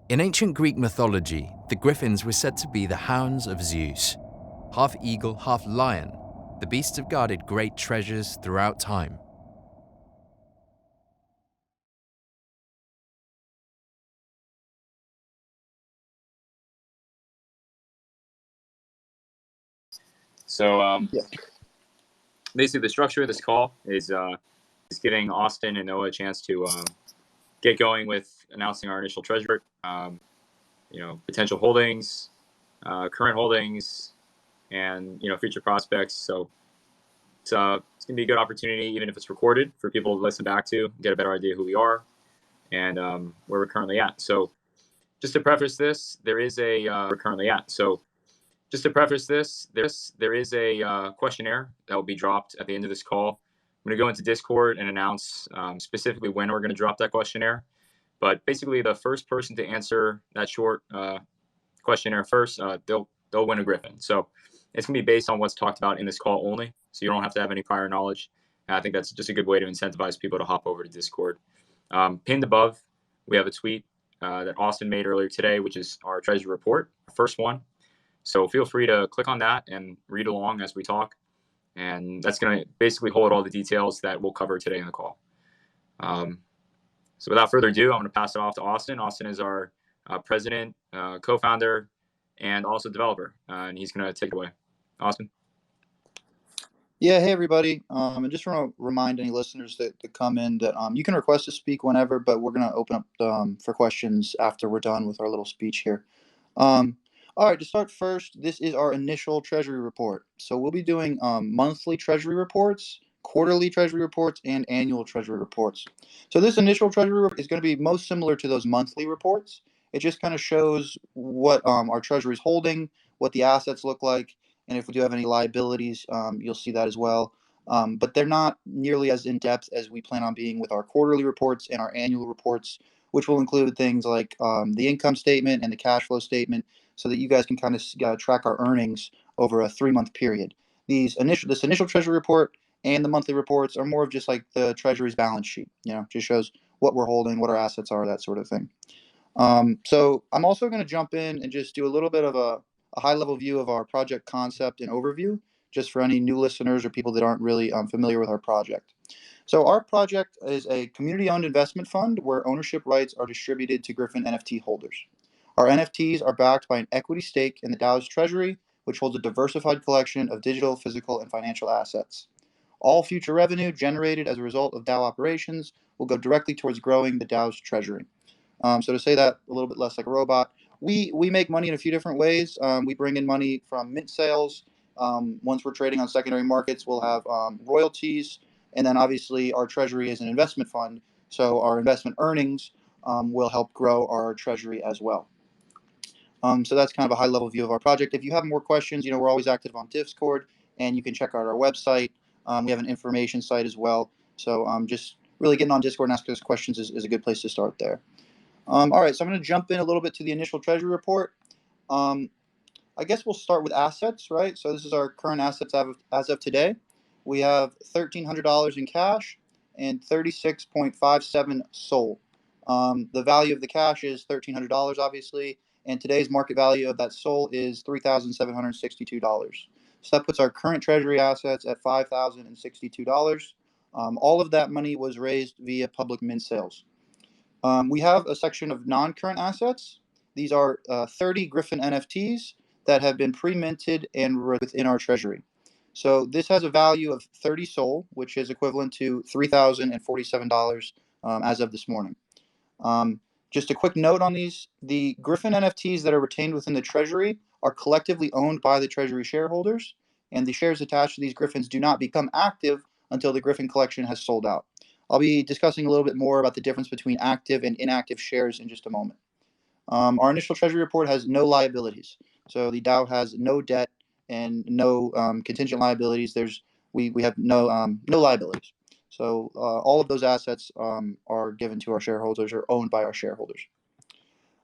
In ancient Greek mythology, the griffins were said to be the hounds of Zeus. Half eagle, half lion, the beasts have guarded great treasures throughout time. So Yeah. basically, the structure of this call is getting Austin and Noah a chance to get going with announcing our initial treasury, potential holdings, current holdings, and future prospects. So it's going to be a good opportunity, even if it's recorded, for people to listen back to, get a better idea who we are and where we're currently at. So just to preface this, there is a questionnaire that will be dropped at the end of this call. I'm going to go into Discord and announce specifically when we're going to drop that questionnaire. But basically, the first person to answer that short questionnaire first, they'll win a Griffin. So it's going to be based on what's talked about in this call only. So you don't have to have any prior knowledge. And I think that's just a good way to incentivize people to hop over to Discord. Pinned above, we have a tweet that Austin made earlier today, which is our treasury report, our first one. So feel free to click on that and read along as we talk. And that's going to basically hold all the details that we'll cover today in the call. So without further ado, I'm going to pass it off to Austin. Austin is our president, co-founder, and also developer. And he's going to take it away. Austin. Yeah, hey everybody. I just want to remind any listeners that come in that you can request to speak whenever, but we're going to open up for questions after we're done with our little speech here. All right, to start first, this is our initial treasury report. So we'll be doing monthly treasury reports, quarterly treasury reports, and annual treasury reports. So this initial treasury report is going to be most similar to those monthly reports. It just kind of shows what our treasury is holding, what the assets look like, and if we do have any liabilities, you'll see that as well. But they're not nearly as in-depth as we plan on being with our quarterly reports and our annual reports, which will include things like the income statement and the cash flow statement, so that you guys can kind of track our earnings over a 3-month period. This initial treasury report and the monthly reports are more of just like the treasury's balance sheet. Just shows what we're holding, what our assets are, that sort of thing. So I'm also going to jump in and just do a little bit of a high-level view of our project concept and overview, just for any new listeners or people that aren't really familiar with our project. So our project is a community-owned investment fund where ownership rights are distributed to Griffin NFT holders. Our NFTs are backed by an equity stake in the DAO's treasury, which holds a diversified collection of digital, physical, and financial assets. All future revenue generated as a result of DAO operations will go directly towards growing the DAO's treasury. So to say that a little bit less like a robot, we make money in a few different ways. We bring in money from mint sales. Once we're trading on secondary markets, we'll have royalties. And then obviously our treasury is an investment fund, so our investment earnings will help grow our treasury as well. So that's kind of a high-level view of our project. If you have more questions, we're always active on Discord, and you can check out our website. We have an information site as well. So just really getting on Discord and asking us questions is a good place to start there. All right, so I'm going to jump in a little bit to the initial treasury report. I guess we'll start with assets, right? So this is our current assets as of today. We have $1,300 in cash and 36.57 SOL. The value of the cash is $1,300, obviously, and today's market value of that SOL is $3,762. So that puts our current treasury assets at $5,062. All of that money was raised via public mint sales. We have a section of non-current assets. These are 30 Griffin NFTs that have been pre-minted and within our treasury. So this has a value of 30 SOL, which is equivalent to $3,047 as of this morning. Just a quick note on these. The Griffin NFTs that are retained within the treasury are collectively owned by the treasury shareholders, and the shares attached to these Griffins do not become active until the Griffin collection has sold out. I'll be discussing a little bit more about the difference between active and inactive shares in just a moment. Our initial treasury report has no liabilities. So the DAO has no debt and no contingent liabilities. We have no liabilities. So all of those assets are given to our shareholders or owned by our shareholders.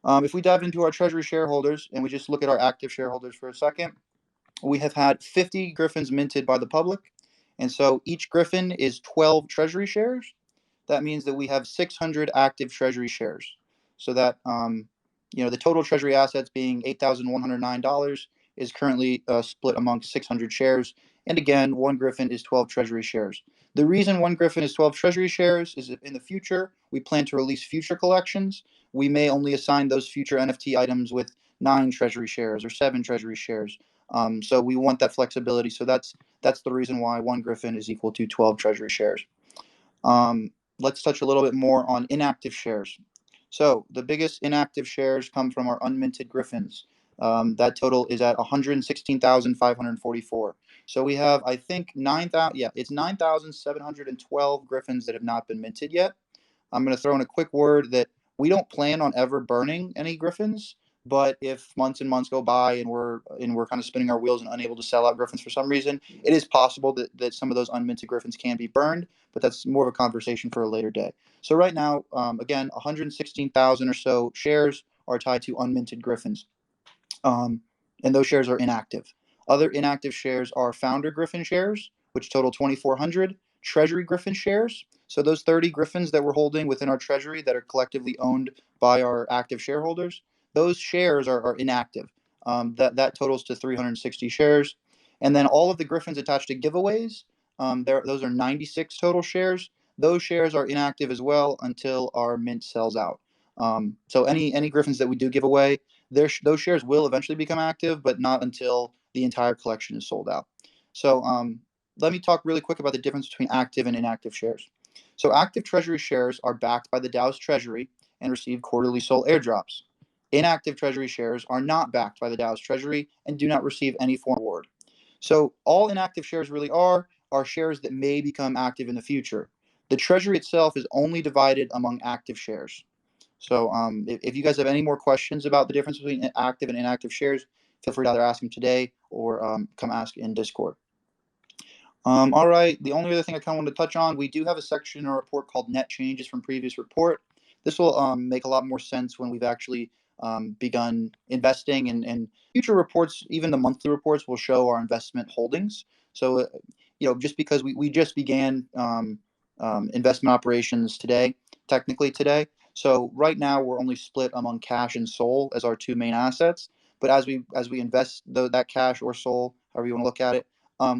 If we dive into our treasury shareholders and we just look at our active shareholders for a second, we have had 50 Griffins minted by the public. And so each Griffin is 12 treasury shares. That means that we have 600 active treasury shares. So that, The total treasury assets being $8,109 is currently split among 600 shares. And again, one Griffin is 12 treasury shares. The reason one Griffin is 12 treasury shares is if in the future we plan to release future collections, we may only assign those future NFT items with 9 treasury shares or 7 treasury shares. So we want that flexibility. So that's the reason why one Griffin is equal to 12 treasury shares. Let's touch a little bit more on inactive shares. So the biggest inactive shares come from our unminted Griffins. That total is at 116,544. So we have, I think, 9,000. Yeah, it's 9,712 Griffins that have not been minted yet. I'm going to throw in a quick word that we don't plan on ever burning any Griffins. But if months and months go by and we're kind of spinning our wheels and unable to sell out Griffins for some reason, it is possible that some of those unminted Griffins can be burned. But that's more of a conversation for a later day. So right now, again, 116,000 or so shares are tied to unminted Griffins, and those shares are inactive. Other inactive shares are founder Griffin shares, which total 2,400, treasury Griffin shares. So those 30 Griffins that we're holding within our treasury that are collectively owned by our active shareholders, those shares are inactive. That totals to 360 shares. And then all of the Griffins attached to giveaways, those are 96 total shares. Those shares are inactive as well until our mint sells out. So any Griffins that we do give away, those shares will eventually become active, but not until the entire collection is sold out. So let me talk really quick about the difference between active and inactive shares. So active treasury shares are backed by the Dow's treasury and receive quarterly SOL airdrops. Inactive treasury shares are not backed by the Dow's treasury and do not receive any form of reward. So all inactive shares really are shares that may become active in the future. The treasury itself is only divided among active shares. So if you guys have any more questions about the difference between active and inactive shares, feel free to either ask them today or come ask in Discord. All right, the only other thing I kind of wanted to touch on, we do have a section in our report called Net Changes from Previous Report. This will make a lot more sense when we've actually begun investing, and future reports, even the monthly reports, will show our investment holdings. So, just because we just began investment operations technically today. So right now we're only split among cash and SOL as our two main assets. But as we invest that cash or SOL, however you want to look at it,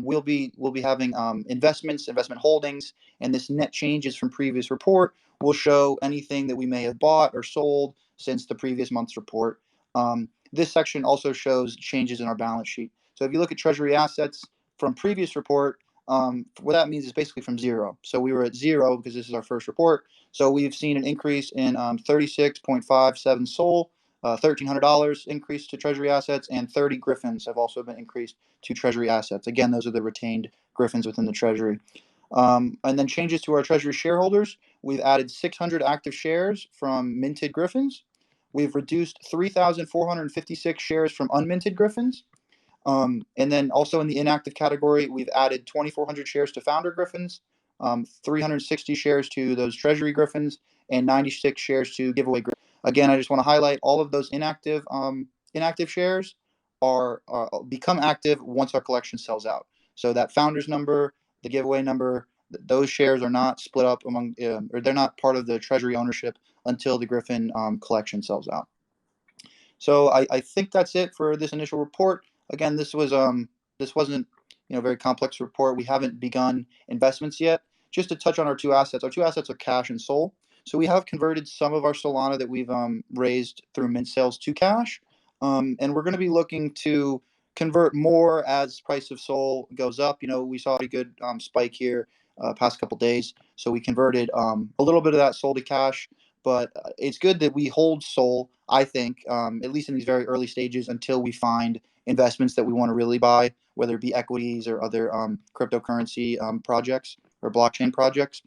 we'll be having investment holdings, and this net changes from previous report will show anything that we may have bought or sold since the previous month's report. This section also shows changes in our balance sheet. So if you look at treasury assets from previous report, what that means is basically from zero. So we were at zero because this is our first report. So we've seen an increase in 36.57 SOL, $1,300 increase to treasury assets, and 30 Griffins have also been increased to treasury assets. Again, those are the retained Griffins within the treasury. And then changes to our treasury shareholders. We've added 600 active shares from minted Griffins. We've reduced 3,456 shares from unminted Griffins. And then also in the inactive category, we've added 2,400 shares to founder Griffins, 360 shares to those treasury Griffins, and 96 shares to giveaway Griffins. Again, I just want to highlight all of those inactive shares are become active once our collection sells out. So that founder's number, the giveaway number, those shares are not split up among, or they're not part of the treasury ownership until the Griffin collection sells out. So I think that's it for this initial report. Again, this wasn't a very complex report. We haven't begun investments yet. Just to touch on our two assets are cash and SOL. So we have converted some of our Solana that we've raised through mint sales to cash, and we're going to be looking to convert more as price of SOL goes up. We saw a good spike here past couple days, so we converted a little bit of that SOL to cash. But it's good that we hold SOL, I think, at least in these very early stages, until we find investments that we want to really buy, whether it be equities or other cryptocurrency projects or blockchain projects.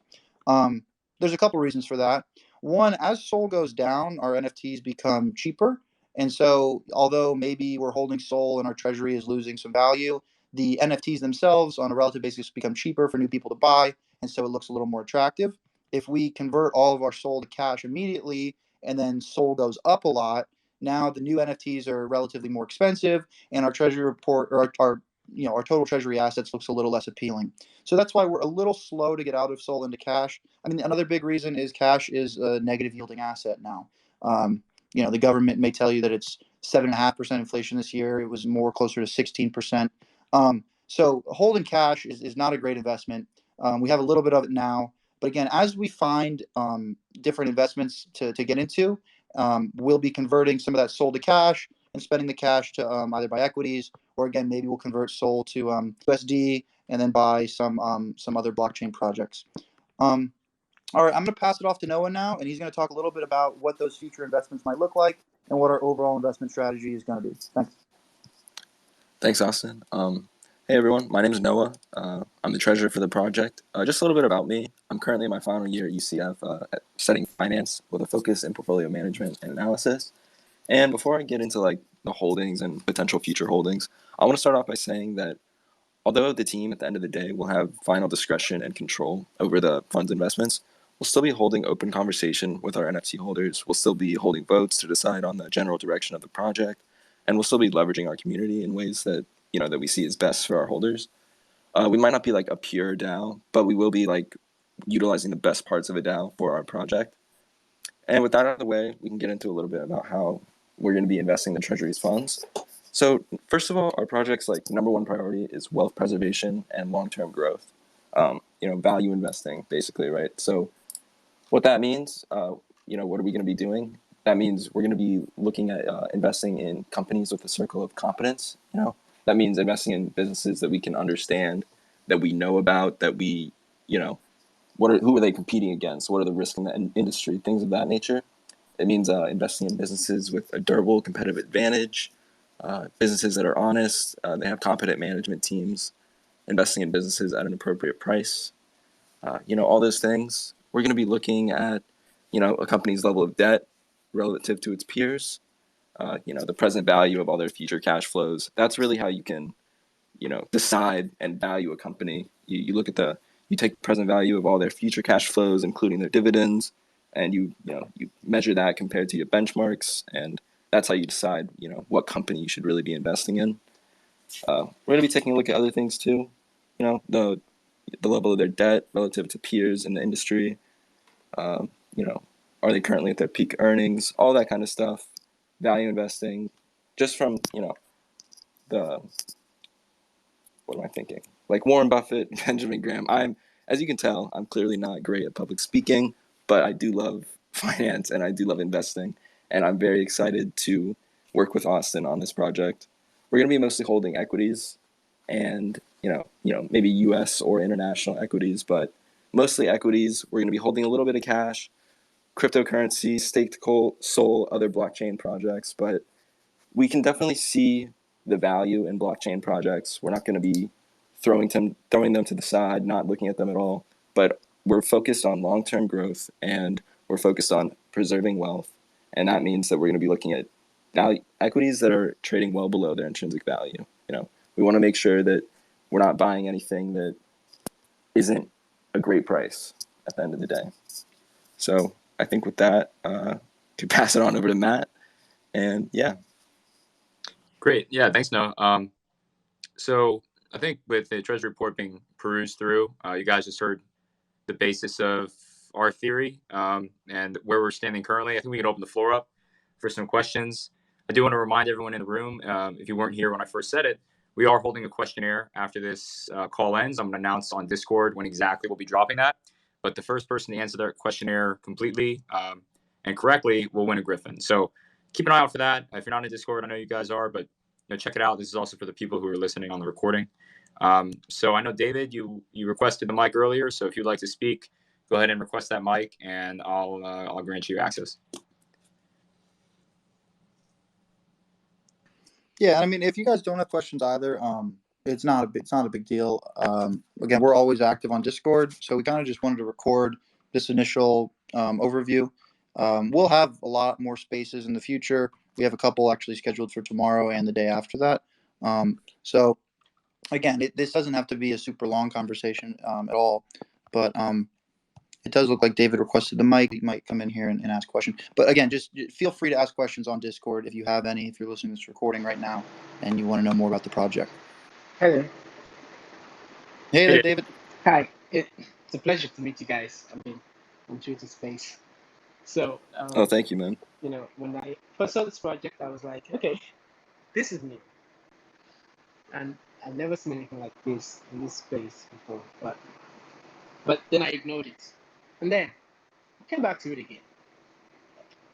There's a couple reasons for that. One, as SOL goes down, our NFTs become cheaper. And so although maybe we're holding SOL and our treasury is losing some value, the NFTs themselves on a relative basis become cheaper for new people to buy. And so it looks a little more attractive. If we convert all of our SOL to cash immediately and then SOL goes up a lot, now the new NFTs are relatively more expensive, and our treasury report, or our total treasury assets, looks a little less appealing. So that's why we're a little slow to get out of SOL into cash. I mean, another big reason is cash is a negative yielding asset now. the government may tell you that it's 7.5% inflation this year. It was more closer to 16%. So holding cash is not a great investment. We have a little bit of it now, but again, as we find different investments to get into, we'll be converting some of that SOL to cash and spending the cash to either buy equities, or again, maybe we'll convert SOL to USD and then buy some other blockchain projects. All right, I'm going to pass it off to Noah now, and he's going to talk a little bit about what those future investments might look like and what our overall investment strategy is going to be. Thanks. Thanks, Austin. Hey, everyone. My name is Noah. I'm the treasurer for the project. Just a little bit about me. I'm currently in my final year at UCF studying finance with a focus in portfolio management and analysis. And before I get into the holdings and potential future holdings, I want to start off by saying that although the team at the end of the day will have final discretion and control over the fund's investments, we'll still be holding open conversation with our NFT holders. We'll still be holding votes to decide on the general direction of the project, and we'll still be leveraging our community in ways that that we see as best for our holders. We might not be a pure DAO, but we will be utilizing the best parts of a DAO for our project. And with that out of the way, we can get into a little bit about how we're going to be investing the Treasury's funds. So first of all, our project's number one priority is wealth preservation and long-term growth. Value investing, basically, right? So what that means, what are we going to be doing? That means we're going to be looking at investing in companies with a circle of competence. That means investing in businesses that we can understand, that we know about, that we, who are they competing against? What are the risks in the industry? Things of that nature. It means investing in businesses with a durable competitive advantage, businesses that are honest, they have competent management teams, investing in businesses at an appropriate price. All those things. We're going to be looking at, a company's level of debt relative to its peers, the present value of all their future cash flows. That's really how you can, decide and value a company. You look at you take the present value of all their future cash flows, including their dividends, and you measure that compared to your benchmarks, and that's how you decide, what company you should really be investing in. We're going to be taking a look at other things too, the level of their debt relative to peers in the industry. Are they currently at their peak earnings? All that kind of stuff. Value investing, just from what am I thinking? Warren Buffett, Benjamin Graham. As you can tell, I'm clearly not great at public speaking, but I do love finance and I do love investing, and I'm very excited to work with Austin on this project. We're going to be mostly holding equities, and maybe U.S. or international equities, but mostly equities. We're going to be holding a little bit of cash, cryptocurrency, staked SOL, other blockchain projects, but we can definitely see the value in blockchain projects. We're not going to be throwing them to the side, not looking at them at all, but we're focused on long-term growth and we're focused on preserving wealth, and that means that we're going to be looking at equities that are trading well below their intrinsic value. We want to make sure that we're not buying anything that isn't a great price at the end of the day. So I think with that, could pass it on over to Matt. And yeah. Great. Yeah, thanks, Noah. So I think with the Treasury Report being perused through, you guys just heard the basis of our theory and where we're standing currently. I think we can open the floor up for some questions. I do want to remind everyone in the room, if you weren't here when I first said it, we are holding a questionnaire after this call ends. I'm going to announce on Discord when exactly we'll be dropping that. But the first person to answer their questionnaire completely and correctly will win a Griffin. So keep an eye out for that. If you're not in Discord, I know you guys are, but check it out. This is also for the people who are listening on the recording. So I know, David, you requested the mic earlier. So if you'd like to speak, go ahead and request that mic, and I'll grant you access. Yeah, I mean, if you guys don't have questions either, it's not a big deal. Again, we're always active on Discord, so we kind of just wanted to record this initial overview. We'll have a lot more spaces in the future. We have a couple actually scheduled for tomorrow and the day after that. So again, this doesn't have to be a super long conversation at all, but it does look like David requested the mic. He might come in here and ask questions. But again, just feel free to ask questions on Discord if you have any, if you're listening to this recording right now and you want to know more about the project. Hello. Hey there, David. Hi. It's a pleasure to meet you guys. I mean, I'm through the space. So, Oh, thank you, man. when I first saw this project, I was like, okay, this is new, and I've never seen anything like this in this space before. But then I ignored it, and then I came back to it again.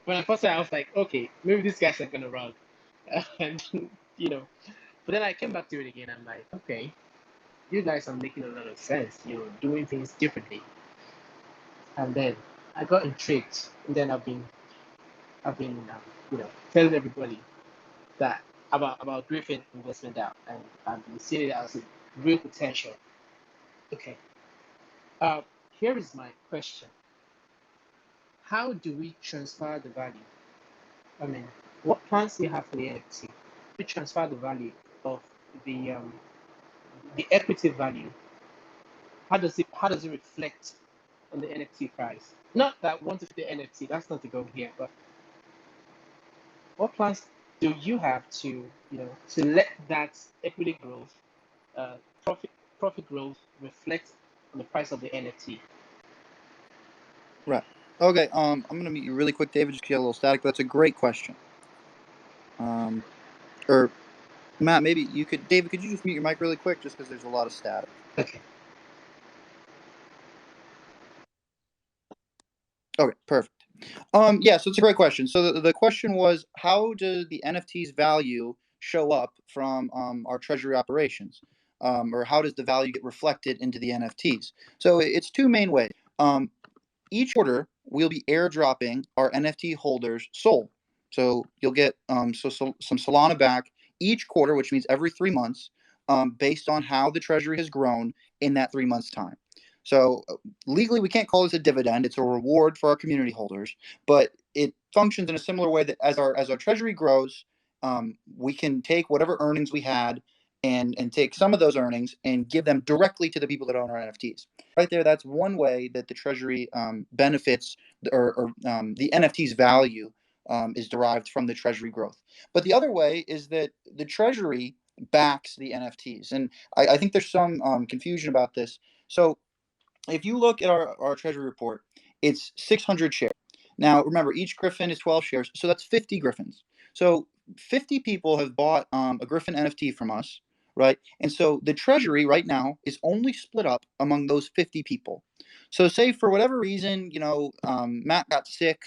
When I first saw it, I was like, okay, maybe these guys are gonna run, and you know. But then I came back to it again. I'm like, okay, you guys are making a lot of sense. You're doing things differently. And then I got intrigued, and then I've been telling everybody that about Griffin investment out, and I've been seeing it as a real potential. Okay. Uh, Here is my question: how do we transfer the value? I mean, what plans do you have for the NFT? We transfer the value of the um, the equity value. How does it reflect on the NFT price? Not that we want to the NFT. That's not the goal here, but what plans do you have to to let that equity growth, uh, profit profit growth reflect on the price of the NFT? Right. Okay. I'm gonna mute you really quick, David. Just get a little static. But that's a great question. Or Matt, maybe you could. David, could you just mute your mic really quick, just because there's a lot of static. Okay. Okay. Perfect. Yeah. So it's a great question. So the question was, how does the NFT's value show up from our treasury operations, or how does the value get reflected into the NFTs? So it's two main ways. Each quarter we'll be airdropping our NFT holders SOL. So you'll get some Solana back each quarter, which means every 3 months, based on how the treasury has grown in that 3 months time. So legally, we can't call this a dividend; it's a reward for our community holders. But it functions in a similar way that as our treasury grows, we can take whatever earnings we had and take some of those earnings and give them directly to the people that own our NFTs. Right there, that's one way that the treasury benefits, or the NFT's value is derived from the treasury growth. But the other way is that the treasury backs the NFTs, and I think there's some confusion about this. So if you look at our treasury report, it's 600 shares. Now, remember, each Griffin is 12 shares, so that's 50 Griffins. So 50 people have bought a Griffin NFT from us, right? And so the treasury right now is only split up among those 50 people. So say for whatever reason, Matt got sick,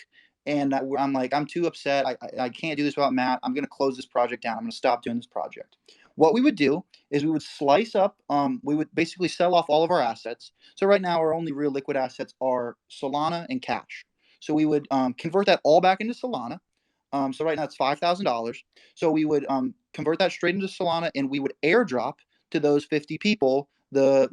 and I'm like, I'm too upset. I can't do this without Matt. I'm going to close this project down. I'm going to stop doing this project. What we would do is we would slice up, we would basically sell off all of our assets. So right now, our only real liquid assets are Solana and cash. So we would convert that all back into Solana. So right now it's $5,000. So we would convert that straight into Solana, and we would airdrop to those 50 people that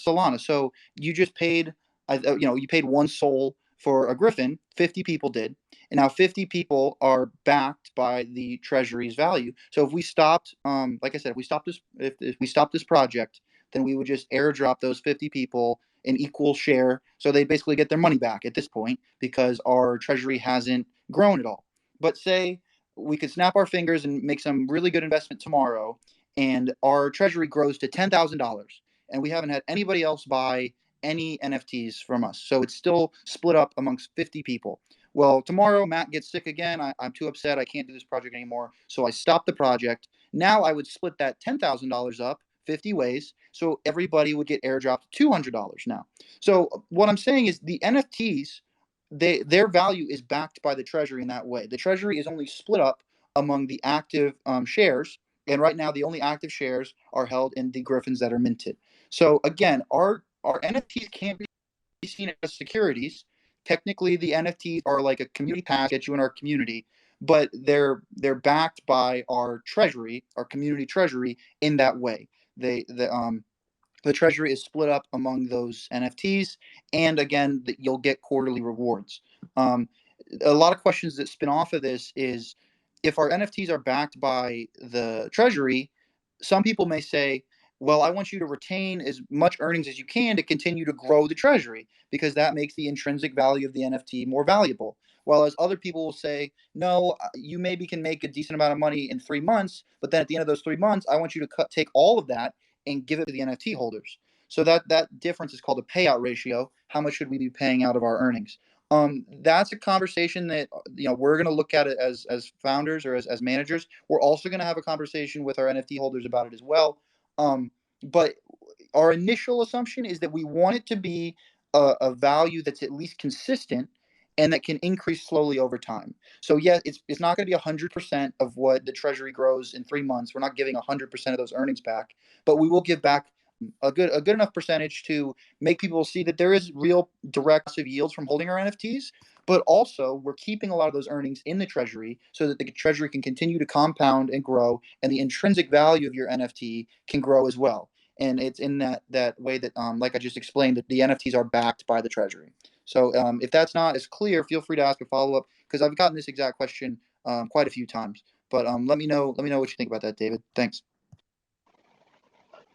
Solana. So you just paid, you paid one SOL for a Griffin. 50 people did, and now 50 people are backed by the treasury's value. So if we stopped, like I said, if we stopped this project, then we would just airdrop those 50 people an equal share. So they basically get their money back at this point because our treasury hasn't grown at all. But say we could snap our fingers and make some really good investment tomorrow, and our treasury grows to $10,000, and we haven't had anybody else buy any NFTs from us. So it's still split up amongst 50 people. Well, tomorrow Matt gets sick again. I'm too upset. I can't do this project anymore. So I stop the project. Now I would split that $10,000 up 50 ways. So everybody would get airdropped $200 now. So what I'm saying is the NFTs, their value is backed by the treasury in that way. The treasury is only split up among the active shares. And right now, the only active shares are held in the Griffins that are minted. So again, our NFTs can't be seen as securities. Technically, the NFTs are like a community pass get you in our community, but they're backed by our treasury, our community treasury, in that way. The treasury is split up among those NFTs, and again, you'll get quarterly rewards. Um, a lot of questions that spin off of this is, if our NFTs are backed by the treasury, some people may say, well, I want you to retain as much earnings as you can to continue to grow the treasury because that makes the intrinsic value of the NFT more valuable. While as other people will say, no, you maybe can make a decent amount of money in 3 months, but then at the end of those 3 months, I want you to take all of that and give it to the NFT holders. So that difference is called a payout ratio. How much should we be paying out of our earnings? That's a conversation that we're going to look at it as founders or as managers. We're also going to have a conversation with our NFT holders about it as well. But our initial assumption is that we want it to be a value that's at least consistent and that can increase slowly over time. So yeah, it's not going to be 100% of what the treasury grows in 3 months. We're not giving 100% of those earnings back, but we will give back a good enough percentage to make people see that there is real direct passive yields from holding our NFTs. But also, we're keeping a lot of those earnings in the treasury so that the treasury can continue to compound and grow, and the intrinsic value of your NFT can grow as well. And it's in that way that, like I just explained, that the NFTs are backed by the treasury. So if that's not as clear, feel free to ask a follow up, because I've gotten this exact question quite a few times. But let me know what you think about that, David. Thanks.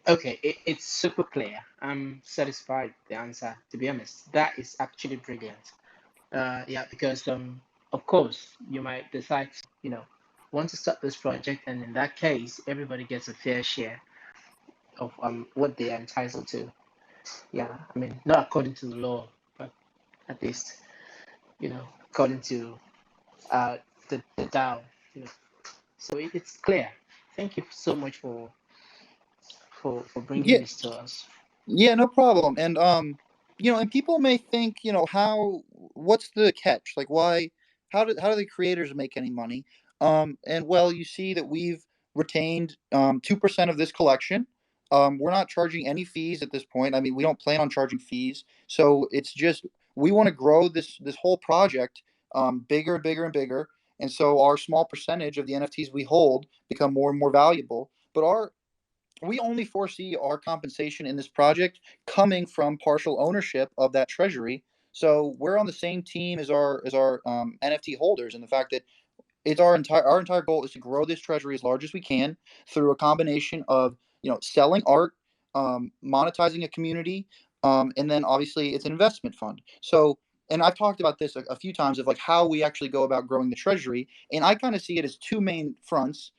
Okay, it's super clear. I'm satisfied with the answer. To be honest, that is actually brilliant. Yeah, because of course, you might decide, want to start this project, and in that case, everybody gets a fair share of what they are entitled to. Yeah, I mean, not according to the law, but at least, according to uh the DAO. So it's clear. Thank you so much for bringing Yeah, this to us. yeah, no problem. And and people may think, what's the catch? Like, why? How do the creators make any money? And well, you see that we've retained 2% of this collection. We're not charging any fees at this point. I mean, we don't plan on charging fees. So it's just we want to grow this whole project bigger, bigger, and bigger. And so our small percentage of the NFTs we hold become more and more valuable. But we only foresee our compensation in this project coming from partial ownership of that treasury. So we're on the same team as our NFT holders, and the fact that it's our entire goal is to grow this treasury as large as we can through a combination of selling art, monetizing a community, and then obviously it's an investment fund. So, and I've talked about this a few times of like how we actually go about growing the treasury, and I kind of see it as two main fronts.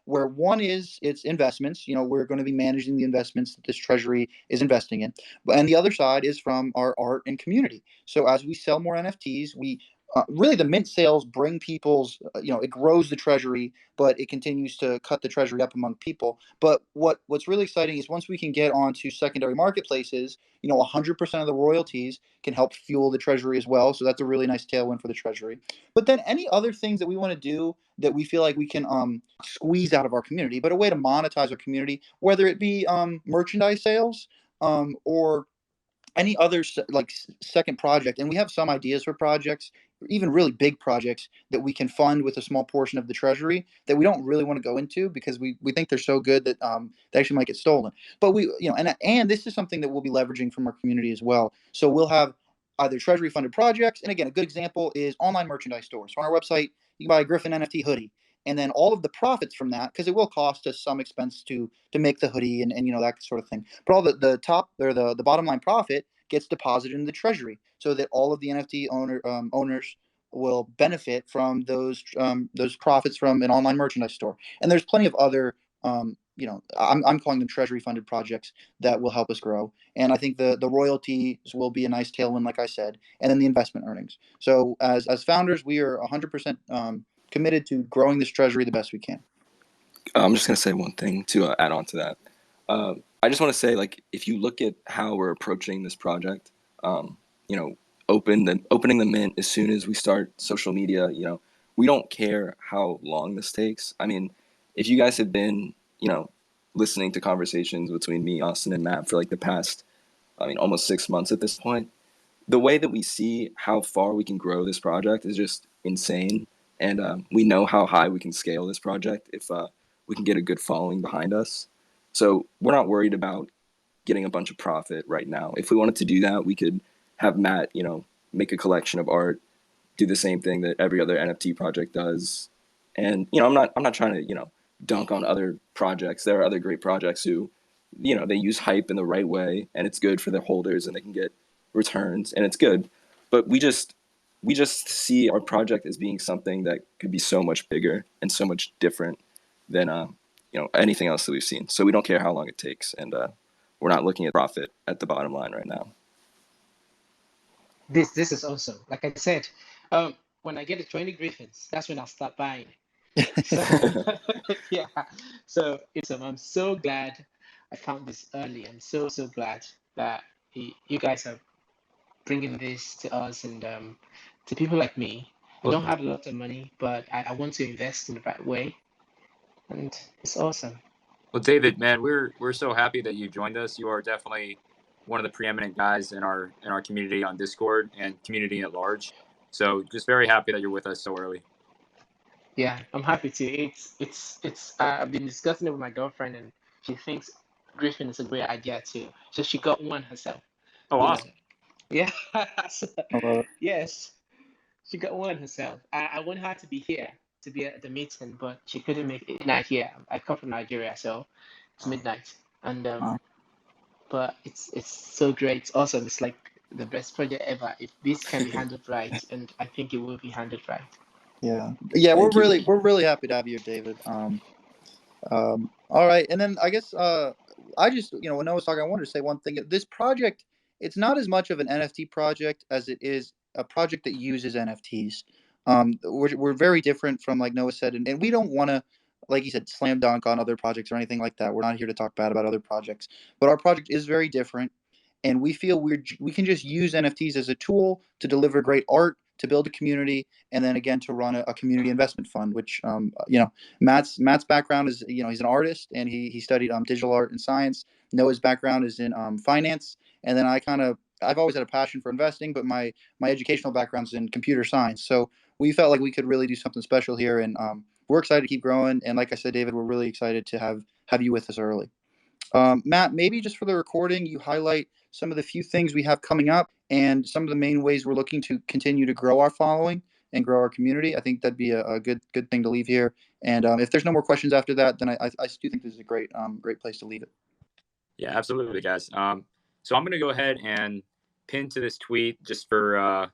Where one is it's investments. We're going to be managing the investments that this treasury is investing in, and the other side is from our art and community. So as we sell more NFTs, we really the mint sales bring people's it grows the treasury, but it continues to cut the treasury up among people. But what's really exciting is once we can get onto secondary marketplaces, 100% of the royalties can help fuel the treasury as well. So that's a really nice tailwind for the treasury. But then any other things that we want to do that we feel like we can squeeze out of our community, but a way to monetize our community, whether it be merchandise sales, or any other second project. And we have some ideas for projects, even really big projects that we can fund with a small portion of the treasury that we don't really want to go into because we think they're so good that they actually might get stolen. But and this is something that we'll be leveraging from our community as well. So we'll have either treasury funded projects, and again, a good example is online merchandise stores. So on our website, you can buy a Griffin NFT hoodie, and then all of the profits from that, because it will cost us some expense to make the hoodie and that sort of thing, but all the top or the bottom line profit gets deposited in the treasury so that all of the NFT owners will benefit from those profits from an online merchandise store. And there's plenty of other I'm calling them treasury funded projects that will help us grow. And I think the royalties will be a nice tailwind, like I said, and then the investment earnings. So as founders, we are 100% committed to growing this treasury the best we can. I'm just going to say one thing to add on to that. I just want to say, like, if you look at how we're approaching this project, opening the mint as soon as we start social media, we don't care how long this takes. I mean, if you guys have been, listening to conversations between me, Austin, and Matt for like the past, almost 6 months at this point, the way that we see how far we can grow this project is just insane. And we know how high we can scale this project if we can get a good following behind us. So we're not worried about getting a bunch of profit right now. If we wanted to do that, we could have Matt, make a collection of art, do the same thing that every other NFT project does. And I'm not trying to dunk on other projects. There are other great projects who they use hype in the right way, and it's good for their holders, and they can get returns, and it's good. But we just see our project as being something that could be so much bigger and so much different than anything else that we've seen. So we don't care how long it takes, and we're not looking at profit at the bottom line right now. this is awesome. Like I said, when I get to 20 Griffins, that's when I'll start buying. So yeah, so it's I'm so glad I found this early. I'm so glad that you guys are bringing this to us and to people like me. I Well, don't have a lot of money, but I want to invest in the right way, and it's awesome. well, David, man, we're so happy that you joined us. You are definitely one of the preeminent guys in our community on Discord and community at large. So just very happy that you're with us so early. Yeah, I'm happy to. It's. I've been discussing it with my girlfriend, and she thinks Griffin is a great idea too. So she got one herself. Oh, You know. awesome. Yeah. So, I love it. yes, she got one herself. I want her to be here to be at the meeting, but she couldn't make it night here. I come from Nigeria, so it's midnight, and Wow. but it's so great. It's awesome. It's like the best project ever. If this can be handled right, and I think it will be handled right. Yeah, Thank you. we're really happy to have you here, David. All right, and then I guess I just when Noah was talking, I wanted to say one thing. This project, it's not as much of an NFT project as it is a project that uses NFTs. We're very different from like Noah said, and we don't want to, like he said, slam dunk on other projects or anything like that. We're not here to talk bad about other projects, but our project is very different, and we feel we can just use NFTs as a tool to deliver great art, to build a community, and then again to run a community investment fund, which Matt's background is he's an artist and he studied digital art and science. Noah's background is in finance, and then I've always had a passion for investing, but my educational background is in computer science. So we felt like we could really do something special here, and we're excited to keep growing. And like I said, David, we're really excited to have you with us early. Matt, maybe just for the recording, you highlight some of the few things we have coming up and some of the main ways we're looking to continue to grow our following and grow our community. I think that'd be a good thing to leave here. And if there's no more questions after that, then I do think this is a great place to leave it. Yeah, absolutely, guys. So I'm going to go ahead and pin to this tweet just for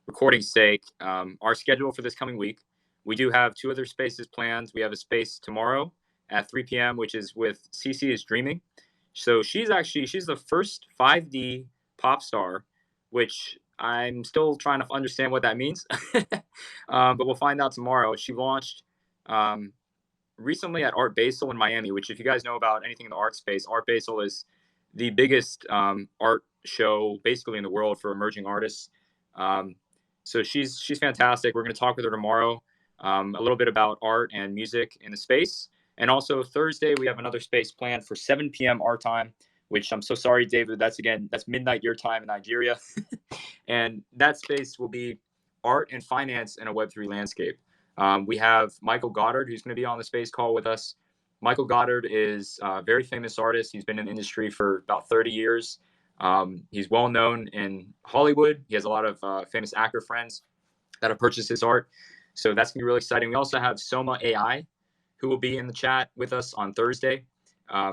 recording's sake our schedule for this coming week. We do have 2 other spaces planned. We have a space tomorrow at 3 p.m., which is with CC is Dreaming. So she's the first 5D pop star, which I'm still trying to understand what that means. But we'll find out tomorrow. She launched recently at Art Basel in Miami, which if you guys know about anything in the art space, Art Basel is the biggest art show basically in the world for emerging artists. So she's fantastic. We're going to talk with her tomorrow a little bit about art and music in the space. And also Thursday, we have another space planned for 7 p.m. our time, which I'm so sorry, David. That's midnight your time in Nigeria. And that space will be art and finance in a Web3 landscape. We have Michael Goddard, who's going to be on the space call with us. Michael Goddard is a very famous artist. He's been in the industry for about 30 years. He's well known in Hollywood. He has a lot of famous actor friends that have purchased his art. So that's going to be really exciting. We also have Soma AI, who will be in the chat with us on Thursday.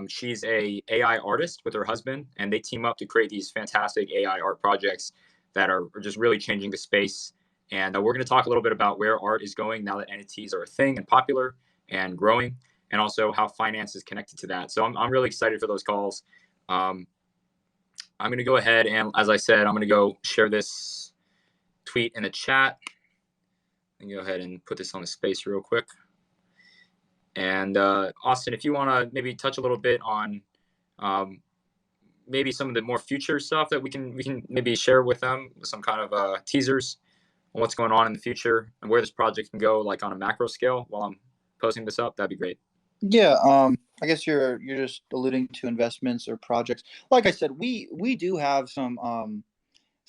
She's a AI artist with her husband, and they team up to create these fantastic AI art projects that are just really changing the space. And we're going to talk a little bit about where art is going now that NFTs are a thing and popular and growing, and also how finance is connected to that. So I'm really excited for those calls. I'm going to go ahead and, as I said, I'm going to go share this tweet in the chat. And go ahead and put this on the space real quick. And Austin, if you want to maybe touch a little bit on maybe some of the more future stuff that we can maybe share with them, some kind of teasers on what's going on in the future and where this project can go, like on a macro scale, while I'm posting this up, that'd be great. Yeah, I guess you're just alluding to investments or projects. Like I said, we do have some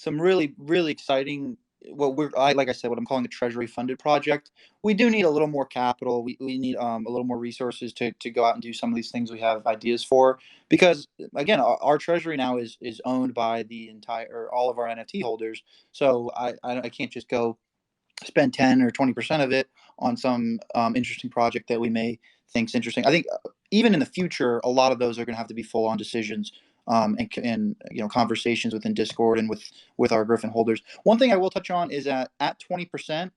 really exciting like I said, what I'm calling a treasury funded project. We do need a little more capital. We need a little more resources to go out and do some of these things we have ideas for, because again, our treasury now is owned by all of our NFT holders. So I can't just go spend 10 or 20% of it on some interesting project that we may think's interesting. I think even in the future, a lot of those are going to have to be full on decisions and conversations within Discord and with our Griffin holders. One thing I will touch on is at 20%,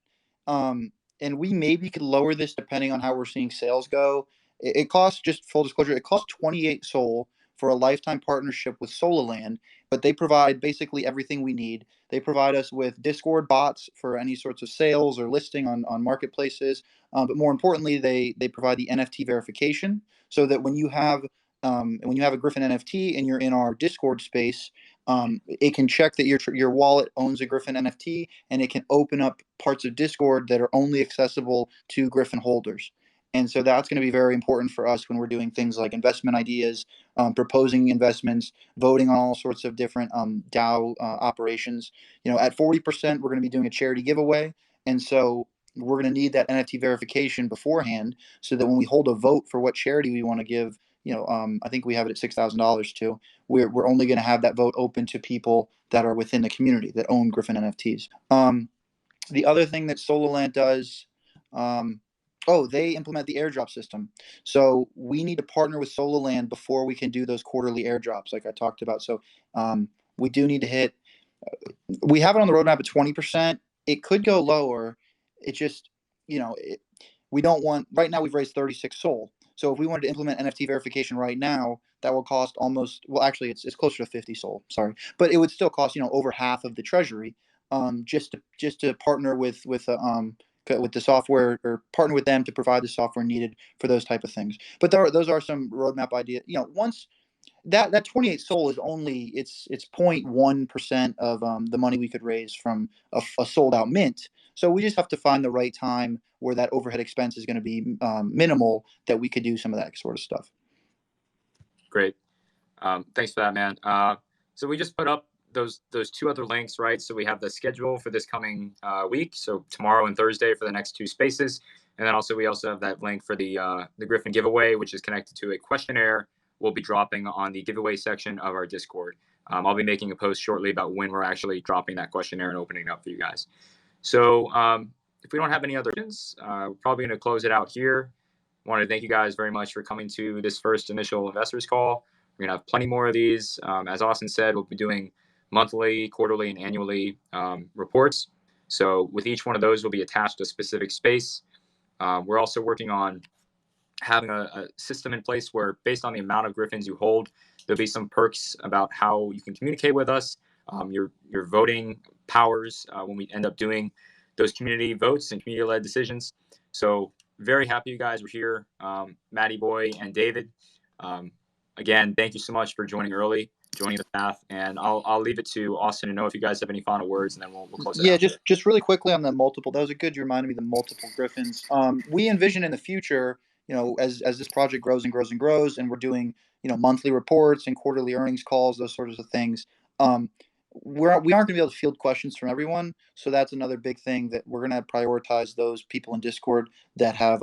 and we maybe could lower this depending on how we're seeing sales go. It costs, just full disclosure, it costs 28 SOL for a lifetime partnership with Solaland, but they provide basically everything we need. They provide us with Discord bots for any sorts of sales or listing on marketplaces. But more importantly, they provide the NFT verification so that when you have a Griffin NFT and you're in our Discord space, it can check that your wallet owns a Griffin NFT, and it can open up parts of Discord that are only accessible to Griffin holders. And so that's going to be very important for us when we're doing things like investment ideas, proposing investments, voting on all sorts of different DAO operations. At 40%, we're going to be doing a charity giveaway. And so we're going to need that NFT verification beforehand so that when we hold a vote for what charity we want to give, I think we have it at $6,000 too. We're only going to have that vote open to people that are within the community that own Griffin NFTs. The other thing that Solaland does, they implement the airdrop system. So we need to partner with Solaland before we can do those quarterly airdrops, like I talked about. So we do need to hit. We have it on the roadmap at 20%. It could go lower. It just, we don't want. Right now, we've raised 36 Sol. So if we wanted to implement NFT verification right now, that will cost almost. Well, actually, it's closer to 50 Sol. Sorry, but it would still cost over half of the treasury, just to partner with the software, or partner with them to provide the software needed for those type of things. But those are some roadmap ideas. Once that 28 Sol is only it's 0.1% of the money we could raise from a sold out mint. So we just have to find the right time where that overhead expense is going to be minimal, that we could do some of that sort of stuff. Great. Thanks for that, man. So we just put up those two other links, right? So we have the schedule for this coming week, so tomorrow and Thursday for the next two spaces, and then we also have that link for the Griffin giveaway, which is connected to a questionnaire we'll be dropping on the giveaway section of our Discord. I'll be making a post shortly about when we're actually dropping that questionnaire and opening it up for you guys. So if we don't have any other questions, we're probably going to close it out here. I want to thank you guys very much for coming to this first initial investors call. We're going to have plenty more of these. As Austin said, we'll be doing monthly, quarterly, and annually reports. So with each one of those, will be attached to a specific space. We're also working on having a system in place where, based on the amount of Griffins you hold, there'll be some perks about how you can communicate with us, your voting powers when we end up doing those community votes and community-led decisions. So very happy you guys were here, Matty Boy and David. Again, thank you so much for joining early, joining the path, and I'll leave it to Austin to know if you guys have any final words, and then we'll close it out. Yeah, just really quickly on the multiple. That was a good. You reminded me of the multiple Griffins. We envision in the future, as this project grows and grows and grows, and we're doing monthly reports and quarterly earnings calls, those sorts of things. We aren't going to be able to field questions from everyone, so that's another big thing that we're going to prioritize those people in Discord that have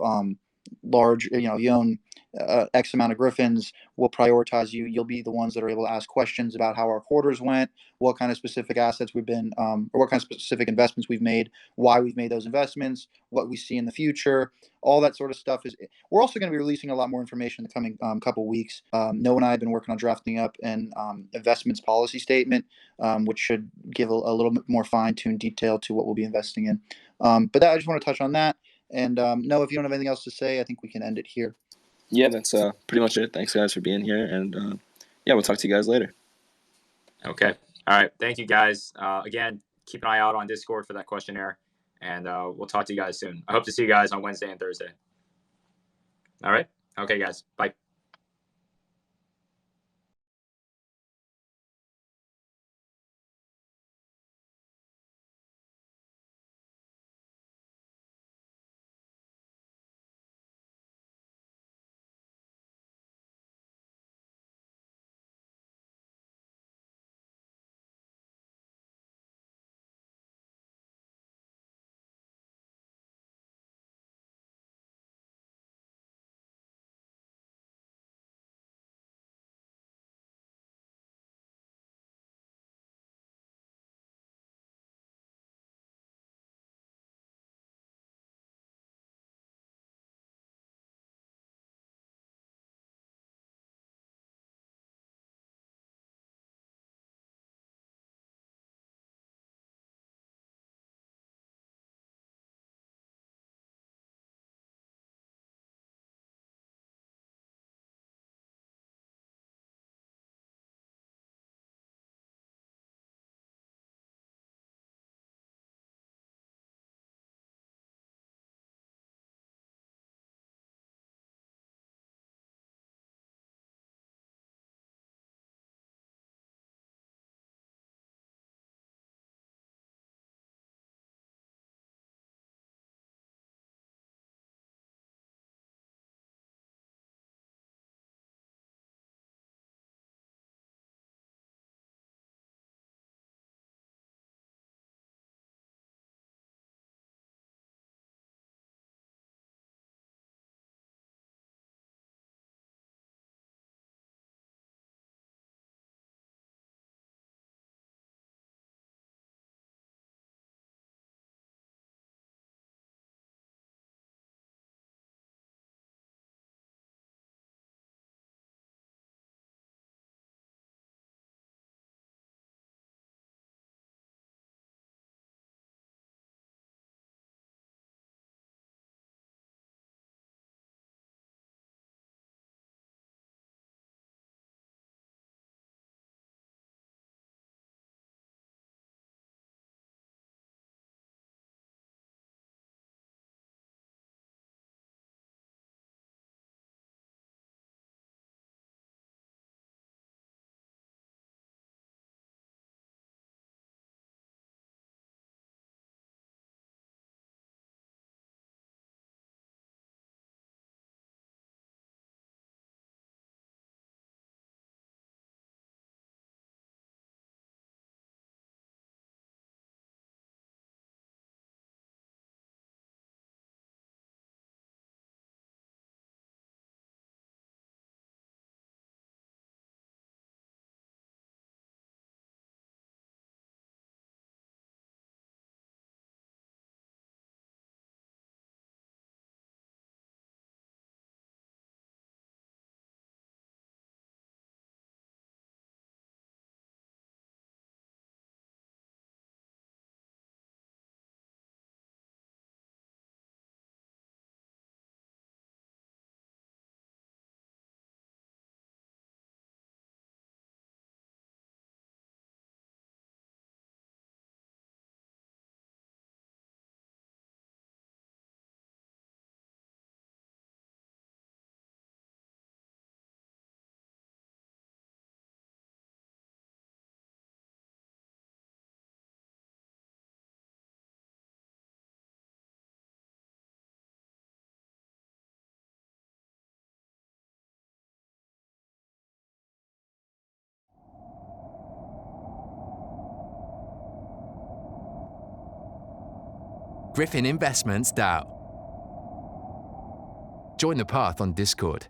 large, you own X amount of Griffins. We'll prioritize you. You'll be the ones that are able to ask questions about how our quarters went, what kind of specific assets we've been, or what kind of specific investments we've made, why we've made those investments, what we see in the future, all that sort of stuff. We're also going to be releasing a lot more information in the coming couple weeks. Noah and I have been working on drafting up an investments policy statement, which should give a little bit more fine-tuned detail to what we'll be investing in. But I just want to touch on that. And Noah, if you don't have anything else to say, I think we can end it here. Yeah, that's pretty much it. Thanks, guys, for being here. And we'll talk to you guys later. Okay. All right. Thank you, guys. Again, keep an eye out on Discord for that questionnaire, and we'll talk to you guys soon. I hope to see you guys on Wednesday and Thursday. All right. Okay, guys. Bye. Griffin Investments DAO. Join the path on Discord.